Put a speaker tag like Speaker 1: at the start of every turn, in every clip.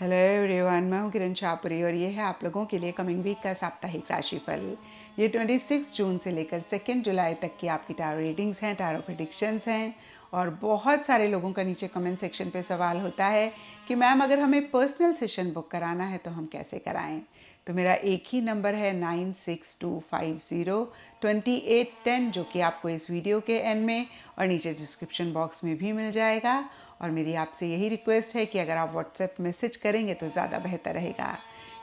Speaker 1: Hello everyone, मैं हूँ किरण शाहपुरी और ये है आप लोगों के लिए कमिंग वीक का साप्ताहिक राशिफल। ये 26 जून से लेकर 2 जुलाई तक की आपकी टारो रीडिंग्स हैं, टारो प्रेडिक्शंस हैं। और बहुत सारे लोगों का नीचे कमेंट सेक्शन पे सवाल होता है कि मैम अगर हमें पर्सनल सेशन बुक कराना है तो हम कैसे कराएं। तो मेरा एक ही नंबर है 9625022810, जो कि आपको इस वीडियो के एंड में और नीचे डिस्क्रिप्शन बॉक्स में भी मिल जाएगा। और मेरी आपसे यही रिक्वेस्ट है कि अगर आप व्हाट्सएप मैसेज करेंगे तो ज़्यादा बेहतर रहेगा,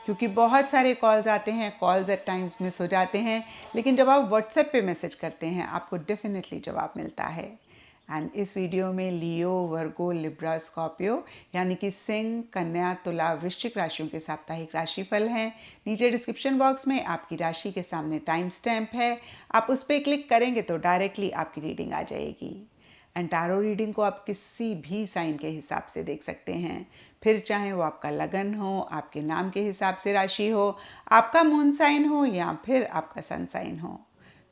Speaker 1: क्योंकि बहुत सारे कॉल्स आते हैं, कॉल्स एट टाइम्स मिस हो जाते हैं, लेकिन जब आप व्हाट्सएप पे मैसेज करते हैं आपको डेफिनेटली जवाब मिलता है। एंड इस वीडियो में लियो, वर्गो, लिब्रा, स्कॉर्पियो यानी कि सिंह, कन्या, तुला, वृश्चिक राशियों के साप्ताहिक राशिफल हैं। नीचे डिस्क्रिप्शन बॉक्स में आपकी राशि के सामने टाइम स्टैम्प है, आप उस पर क्लिक करेंगे तो डायरेक्टली आपकी रीडिंग आ जाएगी। एंड टारो रीडिंग को आप किसी भी साइन के हिसाब से देख सकते हैं, फिर चाहे वो आपका लगन हो, आपके नाम के हिसाब से राशि हो, आपका मून साइन हो या फिर आपका सन साइन हो।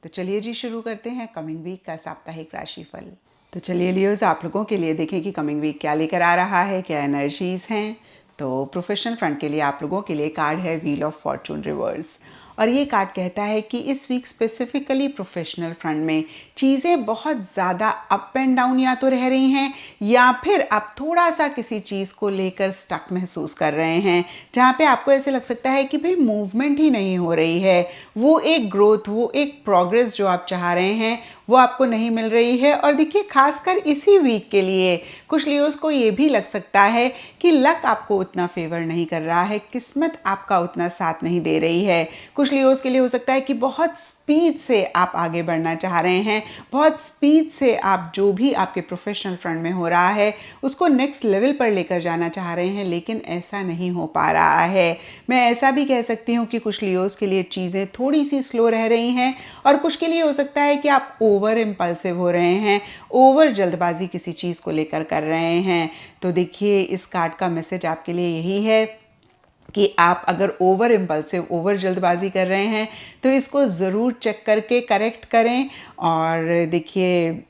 Speaker 1: तो चलिए जी शुरू करते हैं कमिंग वीक का साप्ताहिक राशिफल। तो चलिए लियोज, आप लोगों के लिए देखें कि कमिंग वीक क्या लेकर आ रहा है, क्या एनर्जीज हैं। तो प्रोफेशनल फ्रंट के लिए आप लोगों के लिए कार्ड है व्हील ऑफ फॉर्चून रिवर्स। और ये कार्ड कहता है कि इस वीक स्पेसिफिकली प्रोफेशनल फ्रंट में चीज़ें बहुत ज़्यादा अप एंड डाउन या तो रह रही हैं, या फिर आप थोड़ा सा किसी चीज़ को लेकर स्टक महसूस कर रहे हैं, जहाँ पे आपको ऐसे लग सकता है कि भाई मूवमेंट ही नहीं हो रही है। वो एक ग्रोथ, वो एक प्रोग्रेस जो आप चाह रहे हैं वो आपको नहीं मिल रही है। और देखिए, खासकर इसी वीक के लिए कुछ लियोज को ये भी लग सकता है कि लक आपको उतना फेवर नहीं कर रहा है, किस्मत आपका उतना साथ नहीं दे रही है। कुछ लियोज के लिए हो सकता है कि बहुत स्पीड से आप आगे बढ़ना चाह रहे हैं, बहुत स्पीड से आप जो भी आपके प्रोफेशनल फ्रंट में हो रहा है उसको नेक्स्ट लेवल पर लेकर जाना चाह रहे हैं, लेकिन ऐसा नहीं हो पा रहा है। मैं ऐसा भी कह सकती हूँ कि कुछ लियोज के लिए चीज़ें थोड़ी सी स्लो रह रही हैं, और कुछ के लिए हो सकता है कि आप ओवर इम्पल्सिव हो रहे हैं, ओवर जल्दबाजी किसी चीज़ को लेकर कर रहे हैं। तो देखिए, इस कार्ड का मैसेज आपके लिए यही है कि आप अगर ओवर इम्पल्सिव, ओवर जल्दबाजी कर रहे हैं तो इसको ज़रूर चेक करके करेक्ट करें। और देखिए,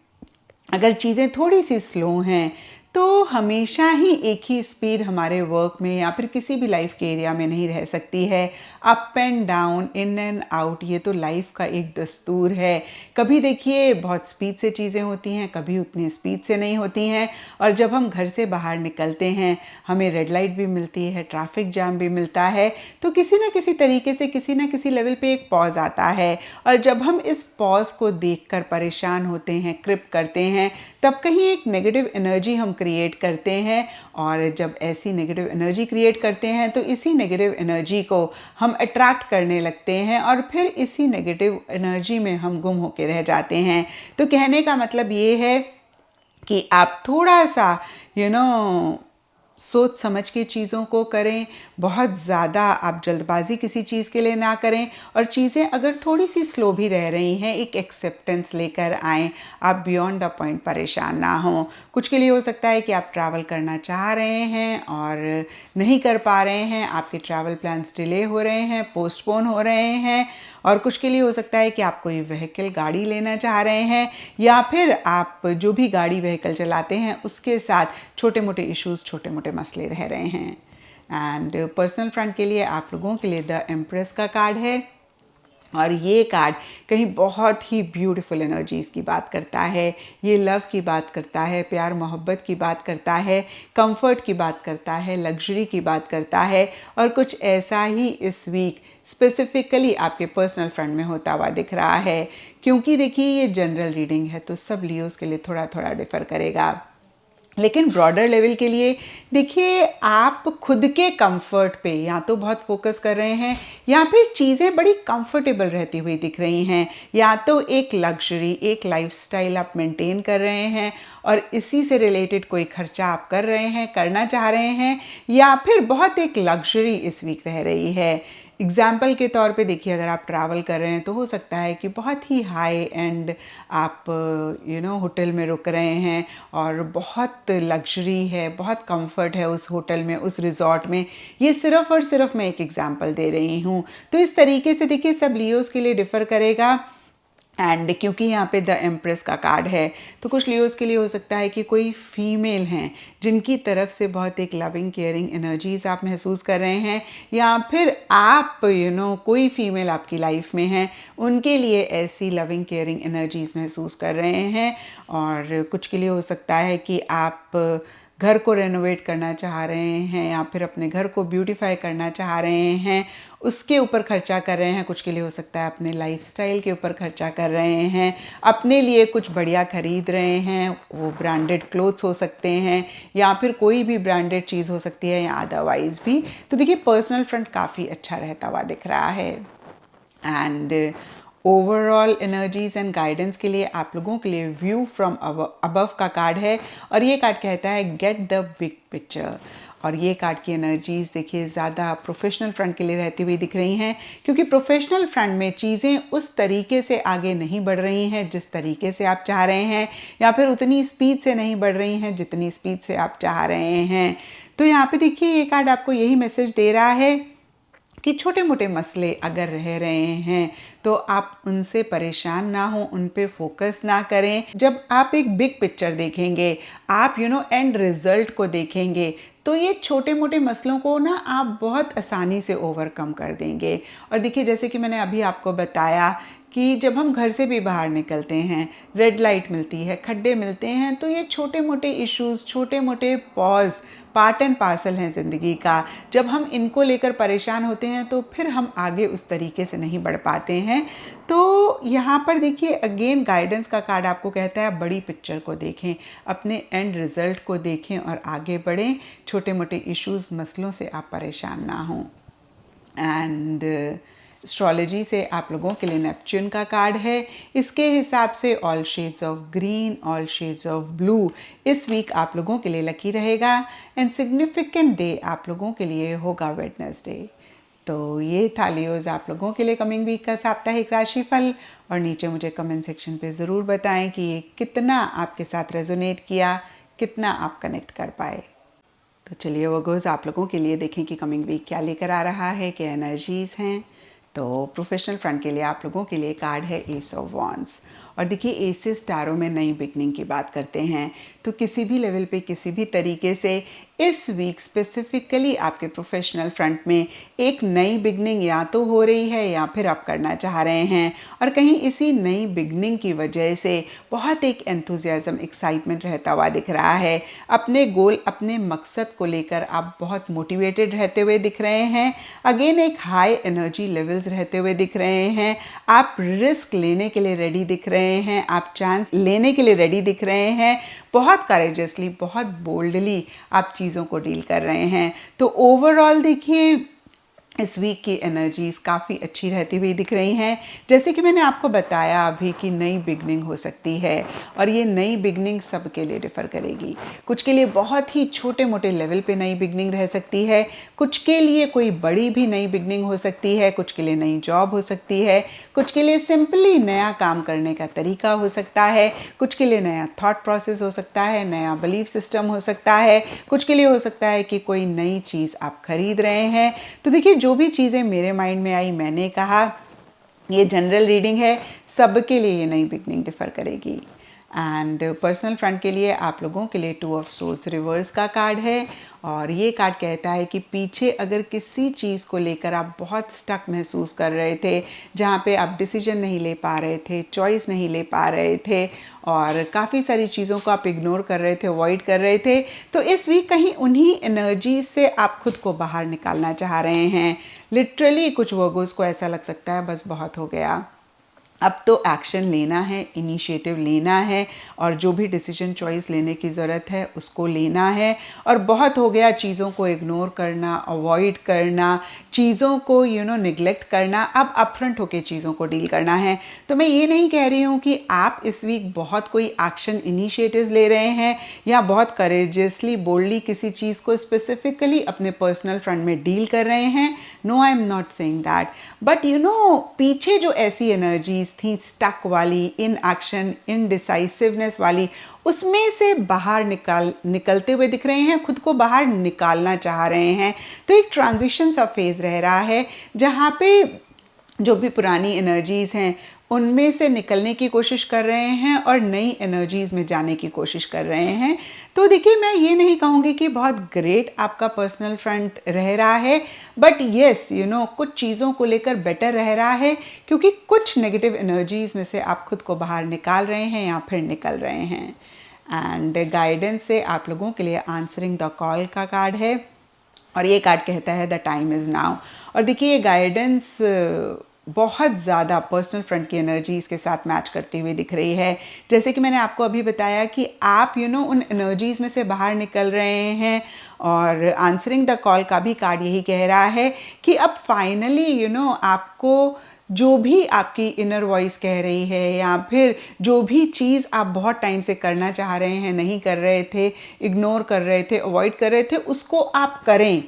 Speaker 1: अगर चीज़ें थोड़ी सी स्लो हैं तो हमेशा ही एक ही स्पीड हमारे वर्क में या फिर किसी भी लाइफ के एरिया में नहीं रह सकती है। Up and down, in and out, ये तो लाइफ का एक दस्तूर है। कभी देखिए बहुत स्पीड से चीज़ें होती हैं, कभी उतनी स्पीड से नहीं होती हैं। और जब हम घर से बाहर निकलते हैं हमें रेड लाइट भी मिलती है, ट्रैफिक जाम भी मिलता है, तो किसी ना किसी तरीके से किसी ना किसी लेवल पे एक पॉज आता है। और जब हम इस पॉज को देखकर परेशान होते हैं, क्रिप करते हैं, तब कहीं एक नेगेटिव एनर्जी हम क्रिएट करते हैं। और जब ऐसी नेगेटिव एनर्जी क्रिएट करते हैं तो इसी नेगेटिव एनर्जी को हम अट्रैक्ट करने लगते हैं, और फिर इसी नेगेटिव एनर्जी में हम गुम होके रह जाते हैं। तो कहने का मतलब ये है कि आप थोड़ा सा सोच समझ के चीज़ों को करें, बहुत ज़्यादा आप जल्दबाजी किसी चीज़ के लिए ना करें। और चीज़ें अगर थोड़ी सी स्लो भी रह रही हैं, एक एक्सेप्टेंस लेकर आएँ, आप बियॉन्ड द पॉइंट परेशान ना हों। कुछ के लिए हो सकता है कि आप ट्रैवल करना चाह रहे हैं और नहीं कर पा रहे हैं, आपके ट्रैवल प्लान्स डिले हो रहे हैं, पोस्टपोन हो रहे हैं। और कुछ के लिए हो सकता है कि आप कोई व्हीकल, गाड़ी लेना चाह रहे हैं, या फिर आप जो भी गाड़ी व्हीकल चलाते हैं उसके साथ छोटे मोटे इश्यूज़, छोटे मोटे मसले रह रहे हैं। एंड पर्सनल फ्रंट के लिए आप लोगों के लिए द एम्प्रेस का कार्ड है। और ये कार्ड कहीं बहुत ही ब्यूटीफुल एनर्जीज़ की बात करता है, ये लव की बात करता है, प्यार मोहब्बत की बात करता है, कंफर्ट की बात करता है, लग्जरी की बात करता है। और कुछ ऐसा ही इस वीक स्पेसिफिकली आपके पर्सनल फ्रंट में होता हुआ दिख रहा है। क्योंकि देखिए, ये जनरल रीडिंग है तो सब लियोज़ के लिए थोड़ा थोड़ा डिफ़र करेगा, लेकिन ब्रॉडर लेवल के लिए देखिए, आप खुद के कंफर्ट पे या तो बहुत फोकस कर रहे हैं, या फिर चीज़ें बड़ी कंफर्टेबल रहती हुई दिख रही हैं, या तो एक लग्जरी, एक लाइफस्टाइल आप मेंटेन कर रहे हैं और इसी से रिलेटेड कोई खर्चा आप कर रहे हैं, करना चाह रहे हैं, या फिर बहुत एक लग्जरी इस वीक रह रही है। एग्जाम्पल के तौर पे देखिए, अगर आप ट्रैवल कर रहे हैं तो हो सकता है कि बहुत ही हाई एंड आप होटल में रुक रहे हैं और बहुत लग्जरी है, बहुत कंफर्ट है उस होटल में, उस रिजॉर्ट में। ये सिर्फ और सिर्फ मैं एक एग्जाम्पल दे रही हूँ। तो इस तरीके से देखिए, सब लियोज़ के लिए डिफ़र करेगा। एंड क्योंकि यहाँ पे द एम्प्रेस का कार्ड है तो कुछ लियोज के लिए हो सकता है कि कोई फीमेल हैं जिनकी तरफ से बहुत एक लविंग केयरिंग एनर्जीज आप महसूस कर रहे हैं, या फिर आप कोई फीमेल आपकी लाइफ में है, उनके लिए ऐसी लविंग केयरिंग एनर्जीज महसूस कर रहे हैं। और कुछ के लिए हो सकता है कि आप घर को रेनोवेट करना चाह रहे हैं या फिर अपने घर को ब्यूटीफाई करना चाह रहे हैं, उसके ऊपर खर्चा कर रहे हैं। कुछ के लिए हो सकता है अपने लाइफस्टाइल के ऊपर खर्चा कर रहे हैं, अपने लिए कुछ बढ़िया खरीद रहे हैं, वो ब्रांडेड क्लोथ्स हो सकते हैं या फिर कोई भी ब्रांडेड चीज़ हो सकती है या अदरवाइज भी। तो देखिए पर्सनल फ्रंट काफ़ी अच्छा रहता हुआ दिख रहा है। And overall energies and guidance के लिए आप लोगों के लिए व्यू फ्रॉम अबव का कार्ड है और ये कार्ड कहता है गेट द बिग पिक्चर। और ये कार्ड की एनर्जीज देखिए ज़्यादा प्रोफेशनल फ्रंट के लिए रहती हुई दिख रही हैं, क्योंकि प्रोफेशनल फ्रंट में चीज़ें उस तरीके से आगे नहीं बढ़ रही हैं जिस तरीके से आप चाह रहे हैं, या फिर उतनी स्पीड से नहीं बढ़ रही हैं जितनी स्पीड से आप चाह रहे हैं। तो यहाँ पे देखिए ये कार्ड आपको यही मैसेज दे रहा है कि छोटे मोटे मसले अगर रह रहे हैं तो आप उनसे परेशान ना हो, उन पे फोकस ना करें। जब आप एक बिग पिक्चर देखेंगे, आप एंड रिजल्ट को देखेंगे, तो ये छोटे मोटे मसलों को ना आप बहुत आसानी से ओवरकम कर देंगे। और देखिए जैसे कि मैंने अभी आपको बताया कि जब हम घर से भी बाहर निकलते हैं, रेड लाइट मिलती है, खड्डे मिलते हैं, तो ये छोटे मोटे इश्यूज़, छोटे मोटे पॉज पार्ट एंड पार्सल हैं ज़िंदगी का। जब हम इनको लेकर परेशान होते हैं तो फिर हम आगे उस तरीके से नहीं बढ़ पाते हैं। तो यहाँ पर देखिए अगेन गाइडेंस का कार्ड आपको कहता है बड़ी पिक्चर को देखें, अपने एंड रिजल्ट को देखें और आगे बढ़ें। छोटे मोटे इश्यूज़, मसलों से आप परेशान ना हों। एंड एस्ट्रोलॉजी से आप लोगों के लिए नेपच्यून का कार्ड है। इसके हिसाब से all shades of green, all shades of blue इस वीक आप लोगों के लिए लकी रहेगा। एंड सिग्निफिकेंट डे आप लोगों के लिए होगा वेडनेसडे। तो ये था लियोज आप लोगों के लिए कमिंग वीक का साप्ताहिक राशिफल। और नीचे मुझे कमेंट सेक्शन पे ज़रूर बताएं कि ये कितना आपके साथ रेजोनेट किया, कितना आप कनेक्ट कर पाए। तो चलिए वर्गोस आप लोगों के लिए देखें कि कमिंग वीक क्या लेकर आ रहा है, क्या एनर्जीज हैं। तो प्रोफेशनल फ्रंट के लिए आप लोगों के लिए कार्ड है एस ऑफ वॉन्ड्स। और देखिए एसेस टैरो में नई बिगनिंग की बात करते हैं, तो किसी भी लेवल पे किसी भी तरीके से इस वीक स्पेसिफिकली आपके प्रोफेशनल फ्रंट में एक नई बिगनिंग या तो हो रही है या फिर आप करना चाह रहे हैं। और कहीं इसी नई बिगनिंग की वजह से बहुत एक एंथुजियाज्म, एक्साइटमेंट रहता हुआ दिख रहा है। अपने गोल, अपने मकसद को लेकर आप बहुत मोटिवेटेड रहते हुए दिख रहे हैं। अगेन एक हाई एनर्जी लेवल्स रहते हुए दिख रहे हैं। आप रिस्क लेने के लिए रेडी दिख रहे हैं, आप चांस लेने के लिए रेडी दिख रहे हैं। बहुत करेजियसली, बहुत बोल्डली आप चीज़ों को डील कर रहे हैं। तो ओवरऑल देखिए इस वीक की एनर्जीज काफ़ी अच्छी रहती हुई दिख रही हैं। जैसे कि मैंने आपको बताया अभी कि नई बिगनिंग हो सकती है, और ये नई बिगनिंग सबके लिए डिफ़र करेगी। कुछ के लिए बहुत ही छोटे मोटे लेवल पे नई बिगनिंग रह सकती है, कुछ के लिए कोई बड़ी भी नई बिगनिंग हो सकती है, कुछ के लिए नई जॉब हो सकती है, कुछ के लिए सिंपली नया काम करने का तरीका हो सकता है, कुछ के लिए नया थॉट प्रोसेस हो सकता है, नया बिलीफ सिस्टम हो सकता है, कुछ के लिए हो सकता है कि कोई नई चीज़ आप खरीद रहे हैं। तो देखिए जो भी चीज़ें मेरे माइंड में आई मैंने कहा, ये जनरल रीडिंग है, सबके लिए ये नई बिगनिंग डिफ़र करेगी। एंड पर्सनल फ्रंट के लिए आप लोगों के लिए टू ऑफ सोर्ड्स रिवर्स का कार्ड है, और ये कार्ड कहता है कि पीछे अगर किसी चीज़ को लेकर आप बहुत स्टक महसूस कर रहे थे, जहाँ पे आप डिसीजन नहीं ले पा रहे थे, चॉइस नहीं ले पा रहे थे, और काफ़ी सारी चीज़ों को आप इग्नोर कर रहे थे, अवॉइड कर रहे थे, तो इस वीक कहीं उन्हीं एनर्जी से आप खुद को बाहर निकालना चाह रहे हैं। लिटरली कुछ वर्गोस को ऐसा लग सकता है बस बहुत हो गया, अब तो एक्शन लेना है, इनिशिएटिव लेना है, और जो भी डिसीजन चॉइस लेने की ज़रूरत है उसको लेना है। और बहुत हो गया चीज़ों को इग्नोर करना, अवॉइड करना, चीज़ों को निगलेक्ट करना। अब अपफ्रंट होके चीज़ों को डील करना है। तो मैं ये नहीं कह रही हूँ कि आप इस वीक बहुत कोई एक्शन इनिशिएटिव्स ले रहे हैं या बहुत करेजियसली, बोल्डली किसी चीज़ को स्पेसिफिकली अपने पर्सनल फ्रंट में डील कर रहे हैं। No, I am not saying that, but पीछे जो ऐसी एनर्जी थी स्टक वाली, इन एक्शन, इनडिसाइसिवनेस वाली, उसमें से बाहर निकलते हुए दिख रहे हैं, खुद को बाहर निकालना चाह रहे हैं। तो एक ट्रांजिशन सा फेज रह रहा है जहाँ पे जो भी पुरानी एनर्जीज़ हैं उनमें से निकलने की कोशिश कर रहे हैं और नई एनर्जीज में जाने की कोशिश कर रहे हैं। तो देखिए, मैं ये नहीं कहूँगी कि बहुत ग्रेट आपका पर्सनल फ्रंट रह रहा है, बट येस कुछ चीज़ों को लेकर बेटर रह रहा है, क्योंकि कुछ नेगेटिव एनर्जीज में से आप खुद को बाहर निकाल रहे हैं या फिर निकल रहे हैं। एंड गाइडेंस से आप लोगों के लिए आंसरिंग द कॉल का कार्ड है, और ये कार्ड कहता है द टाइम इज़ नाउ। और देखिए, ये गाइडेंस बहुत ज़्यादा पर्सनल फ्रंट की एनर्जीज़ के साथ मैच करती हुई दिख रही है। जैसे कि मैंने आपको अभी बताया कि आप उन एनर्जीज़ में से बाहर निकल रहे हैं, और आंसरिंग द कॉल का भी कार्ड यही कह रहा है कि अब फाइनली आपको जो भी आपकी इनर वॉइस कह रही है, या फिर जो भी चीज़ आप बहुत टाइम से करना चाह रहे हैं, नहीं कर रहे थे, इग्नोर कर रहे थे, अवॉइड कर रहे थे, उसको आप करें,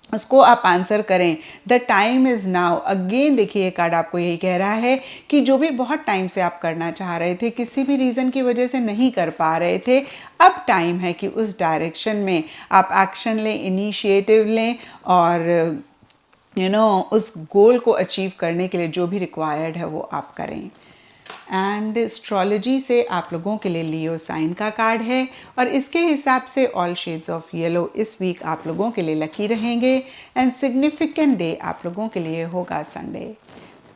Speaker 1: उसको आप आंसर करें। The time is now. Again देखिए, ये कार्ड आपको यही कह रहा है कि जो भी बहुत टाइम से आप करना चाह रहे थे, किसी भी रीज़न की वजह से नहीं कर पा रहे थे, अब टाइम है कि उस डायरेक्शन में आप एक्शन लें, इनिशिएटिव लें, और उस गोल को अचीव करने के लिए जो भी रिक्वायर्ड है वो आप करें। एंड एस्ट्रोलॉजी से आप लोगों के लिए लियो साइन का कार्ड है, और इसके हिसाब से ऑल शेड्स ऑफ येलो इस वीक आप लोगों के लिए लकी रहेंगे। एंड सिग्निफिकेंट डे आप लोगों के लिए होगा संडे।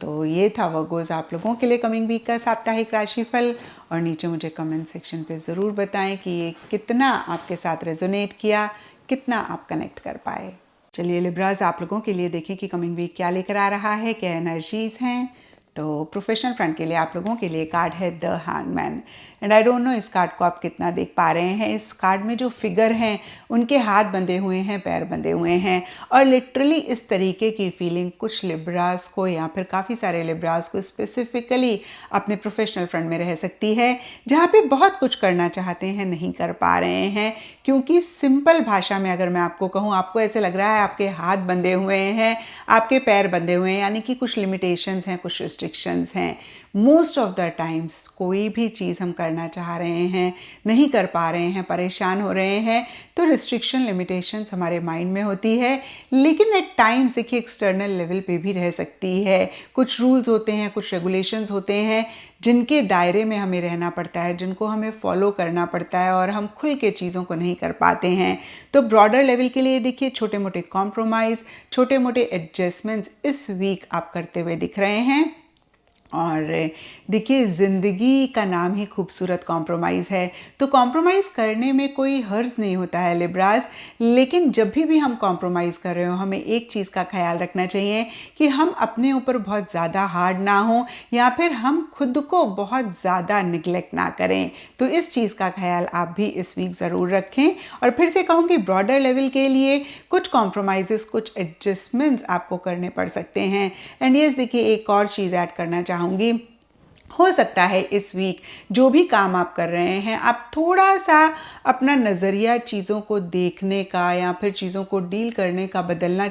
Speaker 1: तो ये था वर्गोज़ आप लोगों के लिए कमिंग वीक का साप्ताहिक राशिफल। और नीचे मुझे कमेंट सेक्शन पे ज़रूर बताएं कि ये कितना आपके साथ रेजोनेट किया, कितना आप कनेक्ट कर पाए। चलिए लिब्राज, आप लोगों के लिए देखें कि कमिंग वीक क्या लेकर आ रहा है, क्या एनर्जीज़ हैं। तो प्रोफेशनल फ्रंट के लिए आप लोगों के लिए कार्ड है the handman. And I don't know इस कार्ड को आप कितना देख पा रहे हैं। इस कार्ड में जो फिगर हैं, उनके हाथ बंधे हुए हैं, पैर बंधे हुए हैं, और लिटरली इस तरीके की फीलिंग कुछ लिब्रास को, या फिर काफ़ी सारे लिब्रास को स्पेसिफिकली अपने प्रोफेशनल फ्रंट में रह सकती है, जहाँ पे बहुत कुछ करना चाहते हैं, नहीं कर पा रहे हैं। क्योंकि सिंपल भाषा में अगर मैं आपको कहूँ, आपको ऐसे लग रहा है आपके हाथ बंधे हुए हैं, आपके पैर बंधे हुए हैं, यानी कि कुछ लिमिटेशंस हैं, कुछ रिस्ट्रिक्शंस हैं। मोस्ट ऑफ द टाइम्स कोई भी चीज़ हम करना चाह रहे हैं, नहीं कर पा रहे हैं, परेशान हो रहे हैं, तो रिस्ट्रिक्शन, लिमिटेशंस हमारे माइंड में होती है। लेकिन एट टाइम्स देखिए, एक्सटर्नल लेवल पे भी रह सकती है। कुछ रूल्स होते हैं, कुछ रेगुलेशंस होते हैं, जिनके दायरे में हमें रहना पड़ता है, जिनको हमें फॉलो करना पड़ता है, और हम खुल के चीज़ों को नहीं कर पाते हैं। तो ब्रॉडर लेवल के लिए देखिए, छोटे मोटे कॉम्प्रोमाइज़, छोटे मोटे एडजस्टमेंट्स इस वीक आप करते हुए दिख रहे हैं। और देखिए, ज़िंदगी का नाम ही खूबसूरत कॉम्प्रोमाइज़ है, तो कॉम्प्रोमाइज़ करने में कोई हर्ज नहीं होता है लिब्रास। लेकिन जब भी हम कॉम्प्रोमाइज़ कर रहे हो, हमें एक चीज़ का ख्याल रखना चाहिए कि हम अपने ऊपर बहुत ज़्यादा हार्ड ना हो, या फिर हम खुद को बहुत ज़्यादा निगलेक्ट ना करें। तो इस चीज़ का ख्याल आप भी इस वीक ज़रूर रखें। और फिर से कहूँगी, ब्रॉडर लेवल के लिए कुछ कॉम्प्रोमाइज़, कुछ एडजस्टमेंट्स आपको करने पड़ सकते हैं। एंड यस, देखिए, एक और चीज़ ऐड करना चाहूँगी। हो सकता है इस वीक जो भी काम आप कर रहे हैं, आप थोड़ा सा अपना नज़रिया चीज़ों को देखने का, या फिर चीज़ों को डील करने का बदल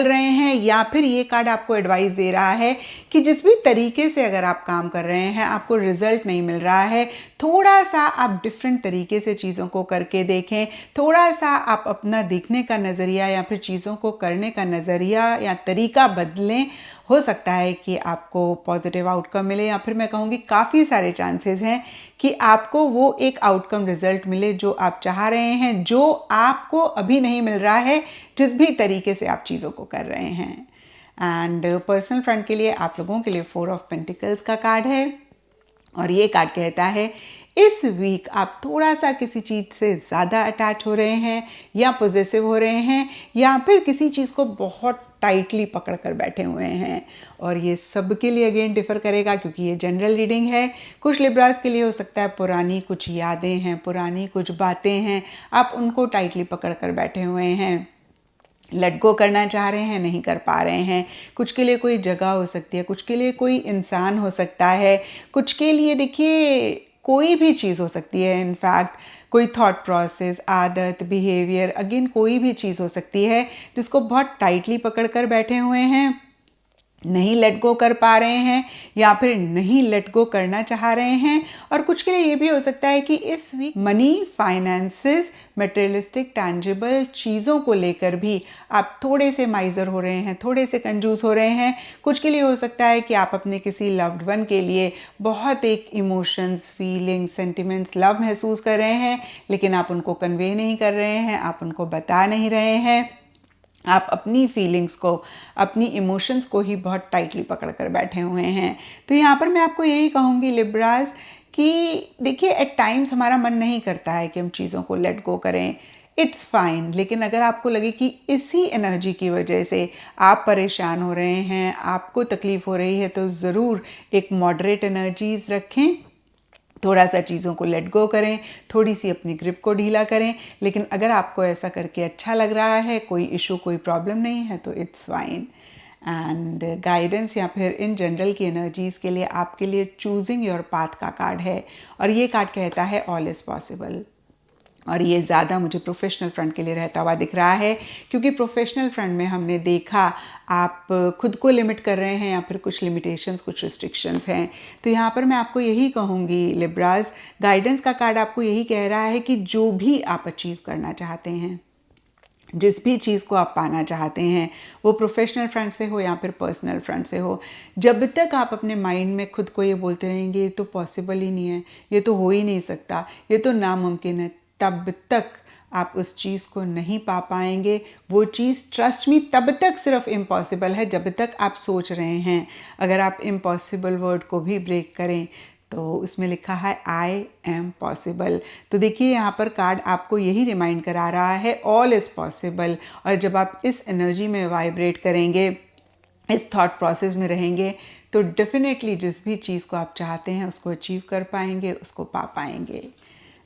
Speaker 1: रहे हैं, या फिर ये कार्ड आपको एडवाइस दे रहा है कि जिस भी तरीके से अगर आप काम कर रहे हैं, आपको रिजल्ट नहीं मिल रहा है, थोड़ा सा आप डिफरेंट तरीके से चीज़ों को करके देखें। थोड़ा सा आप अपना देखने का नज़रिया, या फिर चीज़ों को करने का नज़रिया या तरीका बदलें। हो सकता है कि आपको पॉजिटिव आउटकम मिले, या फिर मैं कहूँगी काफ़ी सारे चांसेस हैं कि आपको वो एक आउटकम रिजल्ट मिले जो आप चाह रहे हैं, जो आपको अभी नहीं मिल रहा है, जिस भी तरीके से आप चीज़ों को कर रहे हैं। एंड पर्सनल फ्रंट के लिए आप लोगों के लिए 4 ऑफ पेंटिकल्स का कार्ड है, और ये कार्ड कहता है इस वीक आप थोड़ा सा किसी चीज़ से ज़्यादा अटैच हो रहे हैं, या पॉजेसिव हो रहे हैं, या फिर किसी चीज़ को बहुत टाइटली पकड़ कर बैठे हुए हैं। और ये सब के लिए अगेन डिफ़र करेगा, क्योंकि ये जनरल रीडिंग है। कुछ लिब्रास के लिए हो सकता है पुरानी कुछ यादें हैं, पुरानी कुछ बातें हैं, आप उनको टाइटली पकड़ कर बैठे हुए हैं, लेट गो करना चाह रहे हैं, नहीं कर पा रहे हैं। कुछ के लिए कोई जगह हो सकती है, कुछ के लिए कोई इंसान हो सकता है, कुछ के लिए देखिए कोई भी चीज़ हो सकती है। इनफैक्ट कोई थॉट प्रोसेस, आदत, बिहेवियर, अगेन कोई भी चीज़ हो सकती है जिसको बहुत टाइटली पकड़ कर बैठे हुए हैं। नहीं लेट गो कर पा रहे हैं या फिर नहीं लेट गो करना चाह रहे हैं। और कुछ के लिए ये भी हो सकता है कि इस week money, finances, materialistic tangible चीज़ों को लेकर भी आप थोड़े से माइजर हो रहे हैं, थोड़े से कंजूस हो रहे हैं। कुछ के लिए हो सकता है कि आप अपने किसी लव्ड वन के लिए बहुत एक इमोशंस, फीलिंग्स, सेंटिमेंट्स, लव महसूस कर रहे हैं, लेकिन आप उनको कन्वे नहीं कर रहे हैं, आप उनको बता नहीं रहे हैं। आप अपनी फीलिंग्स को, अपनी इमोशंस को ही बहुत टाइटली पकड़ कर बैठे हुए हैं। तो यहाँ पर मैं आपको यही कहूँगी लिब्राज कि देखिए, एट टाइम्स हमारा मन नहीं करता है कि हम चीज़ों को लेट गो करें, इट्स फाइन। लेकिन अगर आपको लगे कि इसी एनर्जी की वजह से आप परेशान हो रहे हैं, आपको तकलीफ़ हो रही है, तो ज़रूर एक मॉडरेट एनर्जीज़ रखें, थोड़ा सा चीज़ों को लेट गो करें, थोड़ी सी अपनी ग्रिप को ढीला करें। लेकिन अगर आपको ऐसा करके अच्छा लग रहा है, कोई इशू, कोई प्रॉब्लम नहीं है, तो इट्स फाइन। एंड गाइडेंस या फिर इन जनरल की एनर्जीज़ के लिए आपके लिए चूजिंग योर पाथ का कार्ड है, और ये कार्ड कहता है ऑल इज़ पॉसिबल। और ये ज़्यादा मुझे प्रोफेशनल फ्रंट के लिए रहता हुआ दिख रहा है, क्योंकि प्रोफेशनल फ्रंट में हमने देखा आप खुद को लिमिट कर रहे हैं या फिर कुछ लिमिटेशंस, कुछ रिस्ट्रिक्शंस हैं। तो यहाँ पर मैं आपको यही कहूँगी लिब्राज, गाइडेंस का कार्ड आपको यही कह रहा है कि जो भी आप अचीव करना चाहते हैं, जिस भी चीज़ को आप पाना चाहते हैं, वो प्रोफेशनल फ्रंट से हो या फिर पर्सनल फ्रंट से हो, जब तक आप अपने माइंड में खुद को ये बोलते रहेंगे ये तो पॉसिबल ही नहीं है, ये तो हो ही नहीं सकता, ये तो नामुमकिन है, तब तक आप उस चीज़ को नहीं पा पाएंगे। वो चीज़, ट्रस्ट मी, तब तक सिर्फ इम्पॉसिबल है जब तक आप सोच रहे हैं। अगर आप इम्पॉसिबल वर्ड को भी ब्रेक करें तो उसमें लिखा है आई एम पॉसिबल। तो देखिए, यहाँ पर कार्ड आपको यही रिमाइंड करा रहा है ऑल इज़ पॉसिबल। और जब आप इस एनर्जी में वाइब्रेट करेंगे, इस थॉट प्रोसेस में रहेंगे, तो डेफिनेटली जिस भी चीज़ को आप चाहते हैं उसको अचीव कर पाएंगे, उसको पा पाएंगे।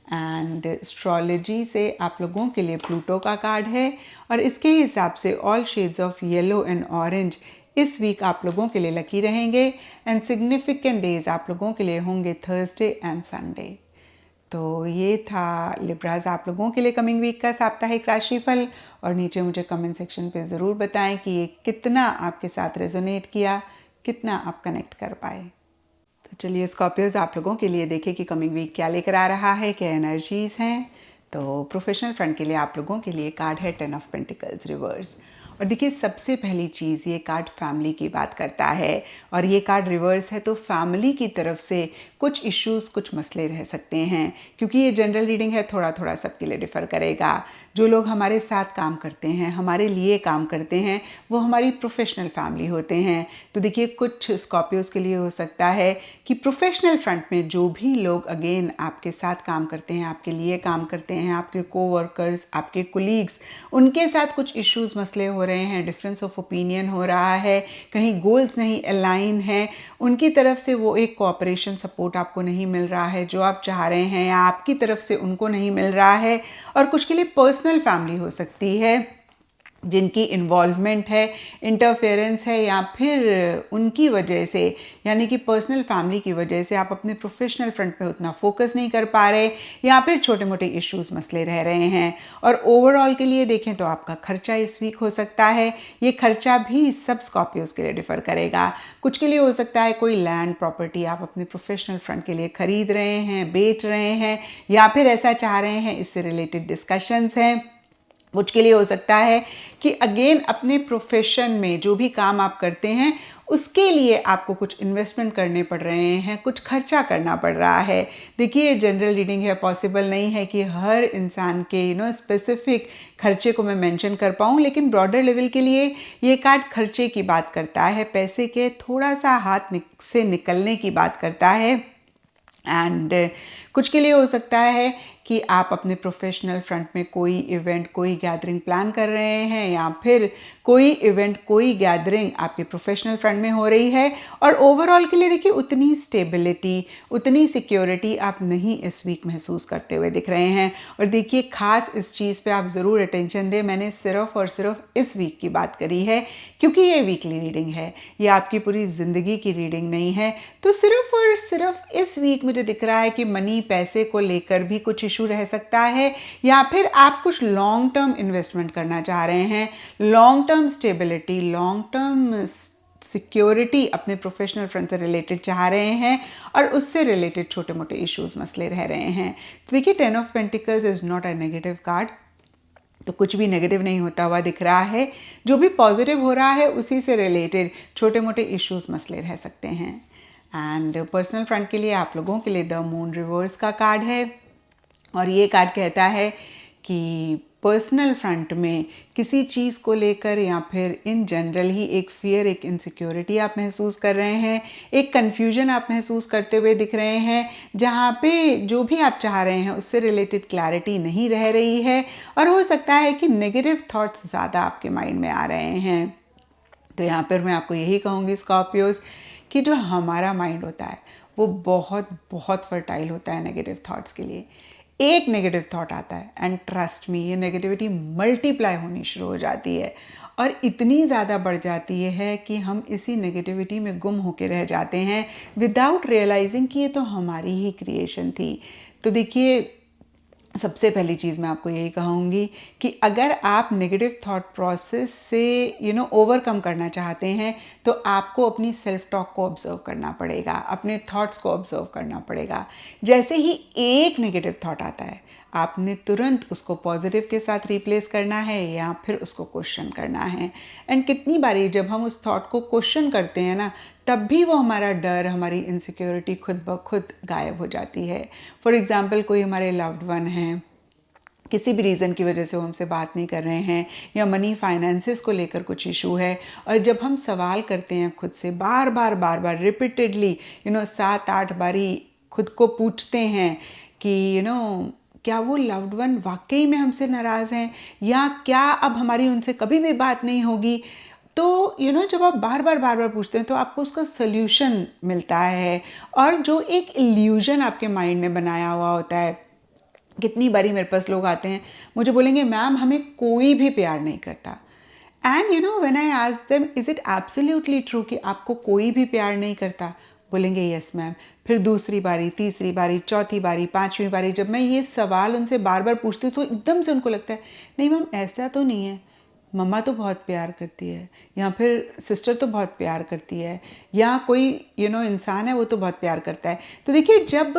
Speaker 1: एंड एस्ट्रोलॉजी से आप लोगों के लिए प्लूटो का कार्ड है, और इसके हिसाब से all shades of yellow and orange इस वीक आप लोगों के लिए लकी रहेंगे। एंड सिग्निफिकेंट डेज आप लोगों के लिए होंगे थर्सडे एंड संडे। तो ये था लिब्राज आप लोगों के लिए कमिंग वीक का साप्ताहिक राशिफल। और नीचे मुझे कमेंट सेक्शन पे ज़रूर बताएं कि ये कितना आपके साथ रेजोनेट किया, कितना आप कनेक्ट कर पाए। तो चलिए स्कॉर्पियोज, आप लोगों के लिए देखें कि कमिंग वीक क्या लेकर आ रहा है, क्या एनर्जीज हैं। तो प्रोफेशनल फ्रंट के लिए आप लोगों के लिए कार्ड है 10 ऑफ पेंटिकल्स रिवर्स। और देखिए, सबसे पहली चीज़, ये कार्ड फैमिली की बात करता है, और ये कार्ड रिवर्स है, तो फैमिली की तरफ से कुछ इश्यूज, कुछ मसले रह सकते हैं। क्योंकि ये जनरल रीडिंग है, थोड़ा थोड़ा सबके लिए डिफ़र करेगा। जो लोग हमारे साथ काम करते हैं, हमारे लिए काम करते हैं, वो हमारी प्रोफेशनल फैमिली होते हैं। तो देखिए, कुछ स्कॉर्पियोज के लिए हो सकता है कि प्रोफेशनल फ्रंट में जो भी लोग अगेन आपके साथ काम करते हैं, आपके लिए काम करते हैं, आपके कोवर्कर्स, आपके कोलीग्स, उनके साथ कुछ इश्यूज, मसले हो रहे हैं, डिफरेंस ऑफ ओपिनियन हो रहा है, कहीं गोल्स नहीं अलाइन हैं, उनकी तरफ से वो एक कोऑपरेशन, सपोर्ट आपको नहीं मिल रहा है जो आप चाह रहे हैं, या आपकी तरफ से उनको नहीं मिल रहा है। और कुछ के लिए पर्सनल फैमिली हो सकती है जिनकी इन्वॉल्वमेंट है, इंटरफेरेंस है, या फिर उनकी वजह से, यानी कि पर्सनल फैमिली की वजह से आप अपने प्रोफेशनल फ्रंट पे उतना फोकस नहीं कर पा रहे, या फिर छोटे मोटे इश्यूज, मसले रह रहे हैं। और ओवरऑल के लिए देखें तो आपका खर्चा इस वीक हो सकता है। ये खर्चा भी सब स्कॉर्पियोज के लिए डिफर करेगा। कुछ के लिए हो सकता है कोई लैंड प्रॉपर्टी आप अपने प्रोफेशनल फ्रंट के लिए खरीद रहे हैं, बेच रहे हैं, या फिर ऐसा चाह रहे हैं, इससे रिलेटेड डिस्कशंस हैं। कुछ के लिए हो सकता है कि अगेन अपने प्रोफेशन में जो भी काम आप करते हैं उसके लिए आपको कुछ इन्वेस्टमेंट करने पड़ रहे हैं, कुछ खर्चा करना पड़ रहा है। देखिए, जनरल रीडिंग है, पॉसिबल नहीं है कि हर इंसान के स्पेसिफिक खर्चे को मैं मेंशन कर पाऊँ, लेकिन ब्रॉडर लेवल के लिए ये कार्ड खर्चे की बात करता है, पैसे के थोड़ा सा हाथ से निकलने की बात करता है। एंड कुछ के लिए हो सकता है कि आप अपने प्रोफेशनल फ्रंट में कोई इवेंट, कोई गैदरिंग प्लान कर रहे हैं, या फिर कोई इवेंट, कोई गैदरिंग आपके प्रोफेशनल फ्रंट में हो रही है। और ओवरऑल के लिए देखिए, उतनी स्टेबिलिटी, उतनी सिक्योरिटी आप नहीं इस वीक महसूस करते हुए दिख रहे हैं। और देखिए, खास इस चीज़ पे आप ज़रूर अटेंशन दें। मैंने सिर्फ और सिर्फ इस वीक की बात करी है, क्योंकि ये वीकली रीडिंग है, ये आपकी पूरी ज़िंदगी की रीडिंग नहीं है। तो सिर्फ और सिर्फ इस वीक मुझे दिख रहा है कि मनी, पैसे को लेकर भी कुछ इशू रह सकता है, या फिर आप कुछ लॉन्ग टर्म इन्वेस्टमेंट करना चाह रहे हैं, long term stability, long term security अपने प्रोफेशनल फ्रंट से रिलेटेड चाह रहे हैं और उससे रिलेटेड छोटे मोटे इश्यूज मसले रह रहे हैं। तो देखिए 10 of pentacles is not a negative card, तो कुछ भी नेगेटिव नहीं होता हुआ दिख रहा है। जो भी पॉजिटिव हो रहा है उसी से रिलेटेड छोटे मोटे इश्यूज मसले रह सकते हैं। एंड पर्सनल फ्रंट के लिए आप लोगों के लिए द मून रिवर्स का कार्ड है और ये कार्ड कहता है कि पर्सनल फ्रंट में किसी चीज़ को लेकर या फिर इन जनरल ही एक फियर, एक इनसिक्योरिटी आप महसूस कर रहे हैं, एक कन्फ्यूजन आप महसूस करते हुए दिख रहे हैं, जहाँ पे जो भी आप चाह रहे हैं उससे रिलेटेड क्लैरिटी नहीं रह रही है और हो सकता है कि नेगेटिव थॉट्स ज़्यादा आपके माइंड में आ रहे हैं। तो यहाँ पर मैं आपको यही कहूँगी स्कॉर्पियोज कि जो हमारा माइंड होता है वो बहुत बहुत फर्टाइल होता है नेगेटिव थॉट्स के लिए। एक नेगेटिव थॉट आता है एंड ट्रस्ट मी, ये नेगेटिविटी मल्टीप्लाई होनी शुरू हो जाती है और इतनी ज़्यादा बढ़ जाती है कि हम इसी नेगेटिविटी में गुम होके रह जाते हैं विदाउट रियलाइजिंग कि ये तो हमारी ही क्रिएशन थी। तो देखिए सबसे पहली चीज़ मैं आपको यही कहूँगी कि अगर आप नेगेटिव थॉट प्रोसेस से ओवरकम करना चाहते हैं तो आपको अपनी सेल्फ टॉक को ऑब्जर्व करना पड़ेगा, अपने थॉट्स को ऑब्जर्व करना पड़ेगा। जैसे ही एक नेगेटिव थॉट आता है आपने तुरंत उसको पॉजिटिव के साथ रिप्लेस करना है या फिर उसको क्वेश्चन करना है। एंड कितनी बारी जब हम उस थॉट को क्वेश्चन करते हैं ना, तब भी वो हमारा डर, हमारी इनसिक्योरिटी खुद ब खुद गायब हो जाती है। फॉर एग्ज़ाम्पल कोई हमारे लव्ड वन हैं, किसी भी रीज़न की वजह से वो हमसे बात नहीं कर रहे हैं या मनी फाइनेंसेस को लेकर कुछ इशू है और जब हम सवाल करते हैं खुद से बार बार रिपीटेडली 7-8 बारी खुद को पूछते हैं कि क्या वो लव्ड वन वाकई में हमसे नाराज़ हैं या क्या अब हमारी उनसे कभी भी बात नहीं होगी। तो जब आप बार बार पूछते हैं तो आपको उसका सल्यूशन मिलता है और जो एक इल्यूजन आपके माइंड ने बनाया हुआ होता है। कितनी बारी मेरे पास लोग आते हैं, मुझे बोलेंगे मैम हमें कोई भी प्यार नहीं करता। And when I ask them is it absolutely true कि आपको कोई भी प्यार नहीं करता, बोलेंगे यस मैम। फिर दूसरी बारी, तीसरी बारी, चौथी बारी, पांचवी बारी जब मैं ये सवाल उनसे बार बार पूछती हूँ तो एकदम से उनको लगता है नहीं मैम ऐसा तो नहीं है, मम्मा तो बहुत प्यार करती है या फिर सिस्टर तो बहुत प्यार करती है या कोई इंसान है वो तो बहुत प्यार करता है। तो देखिए जब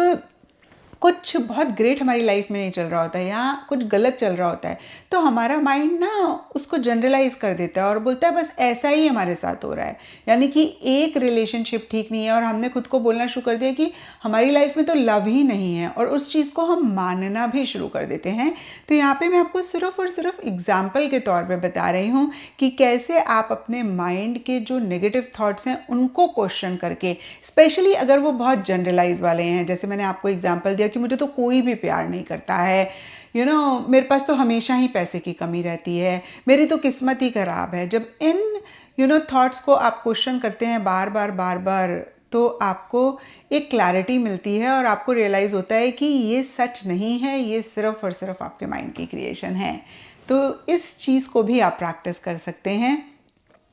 Speaker 1: कुछ बहुत ग्रेट हमारी लाइफ में नहीं चल रहा होता है या कुछ गलत चल रहा होता है तो हमारा माइंड ना उसको जनरलाइज कर देता है और बोलता है बस ऐसा ही हमारे साथ हो रहा है। यानी कि एक रिलेशनशिप ठीक नहीं है और हमने खुद को बोलना शुरू कर दिया कि हमारी लाइफ में तो लव ही नहीं है और उस चीज़ को हम मानना भी शुरू कर देते हैं। तो यहाँ पे मैं आपको सिर्फ और सिर्फ एग्जाम्पल के तौर पर बता रही हूँ कि कैसे आप अपने माइंड के जो नेगेटिव थाट्स हैं उनको क्वेश्चन करके, स्पेशली अगर वो बहुत जनरलाइज वाले हैं, जैसे मैंने आपको एग्जाम्पल दिया कि मुझे तो कोई भी प्यार नहीं करता है, मेरे पास तो हमेशा ही पैसे की कमी रहती है, मेरी तो किस्मत ही खराब है। जब इन थॉट्स को आप क्वेश्चन करते हैं बार बार तो आपको एक क्लैरिटी मिलती है और आपको रियलाइज़ होता है कि ये सच नहीं है, ये सिर्फ और सिर्फ आपके माइंड की क्रिएशन है। तो इस चीज़ को भी आप प्रैक्टिस कर सकते हैं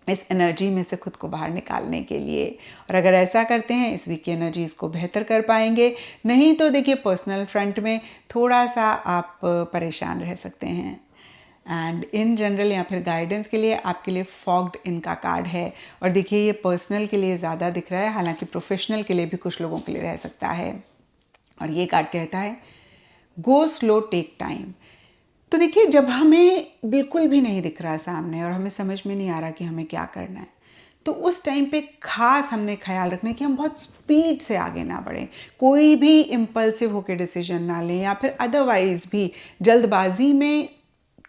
Speaker 1: इस एनर्जी में से खुद को बाहर निकालने के लिए। और अगर ऐसा करते हैं इस वीक की एनर्जीज़ को बेहतर कर पाएंगे। नहीं तो देखिए पर्सनल फ्रंट में थोड़ा सा आप परेशान रह सकते हैं। एंड इन जनरल या फिर गाइडेंस के लिए आपके लिए फॉग्ड इनका कार्ड है और देखिए ये पर्सनल के लिए ज़्यादा दिख रहा है, हालांकि प्रोफेशनल के लिए भी कुछ लोगों के लिए रह सकता है। और ये कार्ड कहता है गो स्लो टेक टाइम। तो देखिए जब हमें बिल्कुल भी नहीं दिख रहा सामने और हमें समझ में नहीं आ रहा कि हमें क्या करना है तो उस टाइम पे खास हमने ख्याल रखना है कि हम बहुत स्पीड से आगे ना बढ़ें, कोई भी इम्पल्सिव होकर डिसीजन ना लें या फिर अदरवाइज भी जल्दबाजी में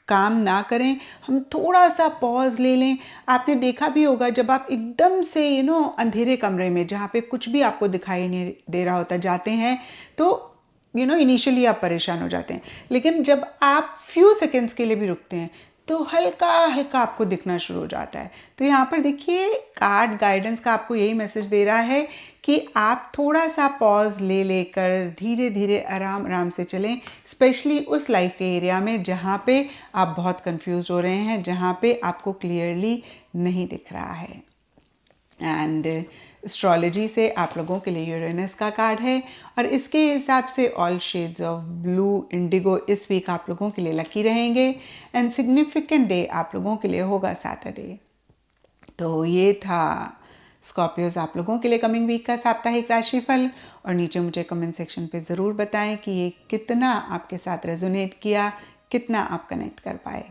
Speaker 1: काम ना करें। हम थोड़ा सा पॉज ले लें। आपने देखा भी होगा जब आप एकदम से अंधेरे कमरे में जहाँ पे कुछ भी आपको दिखाई नहीं दे रहा होता जाते हैं तो इनिशियली आप परेशान हो जाते हैं, लेकिन जब आप फ्यू सेकेंड्स के लिए भी रुकते हैं तो हल्का हल्का आपको दिखना शुरू हो जाता है। तो यहाँ पर देखिए कार्ड गाइडेंस का आपको यही मैसेज दे रहा है कि आप थोड़ा सा पॉज ले लेकर धीरे धीरे आराम आराम से चलें, स्पेशली उस लाइफ के एरिया में जहाँ पे आप बहुत कंफ्यूज हो रहे हैं, जहाँ पे आपको क्लियरली नहीं दिख रहा है। एंड एस्ट्रोलॉजी से आप लोगों के लिए यूरेनस का कार्ड है और इसके हिसाब से all shades of blue Indigo इस वीक आप लोगों के लिए लकी रहेंगे एंड सिग्निफिकेंट डे आप लोगों के लिए होगा सैटरडे। तो ये था स्कॉर्पियोज, आप लोगों के लिए कमिंग वीक का साप्ताहिक राशिफल, और नीचे मुझे कमेंट सेक्शन पे ज़रूर बताएं कि ये कितना आपके साथ रेजोनेट किया, कितना आप कनेक्ट कर पाए।